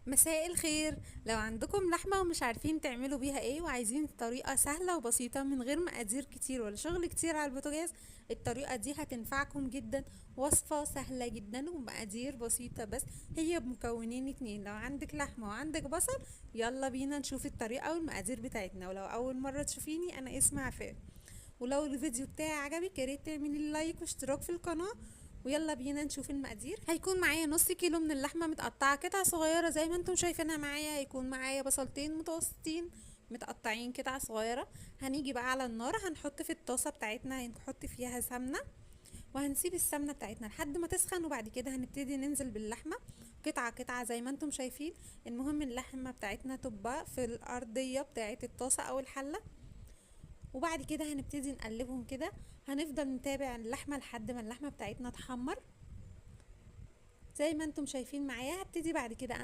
مساء الخير. لو عندكم لحمة ومش عارفين تعملوا بيها ايه وعايزين طريقة سهلة وبسيطة من غير مقادير كتير ولا شغل كتير على البوتاجاز، الطريقة دي هتنفعكم جدا. وصفة سهلة جدا ومقادير بسيطة بس، هي بمكونين اتنين. لو عندك لحمة وعندك بصل، يلا بينا نشوف الطريقة والمقادير بتاعتنا. ولو اول مرة تشوفيني، انا اسمي عفاف. ولو الفيديو بتاعي عجبك، ياريت تعملي لايك واشتراك في القناة. ويلا بينا نشوف المقادير. هيكون معايا نص كيلو من اللحمة متقطعة قطع صغيرة زي ما انتم شايفينها معايا. هيكون معايا بصلتين متوسطين متقطعين قطع صغيرة. هنيجي بقى على النار، هنحط في الطاسة بتاعتنا، هنحط فيها سمنة، وهنسيب السمنة بتاعتنا لحد ما تسخن. وبعد كده هنبتدي ننزل باللحمة قطعة قطعة زي ما انتم شايفين. المهم اللحمة بتاعتنا تبقى في الأرضية بتاعت الطاسة أو الحلة. وبعد كده هنبتدي نقلبهم كده. هنفضل نتابع اللحمة لحد ما اللحمة بتاعتنا تحمر زي ما انتم شايفين معايا. هبتدي بعد كده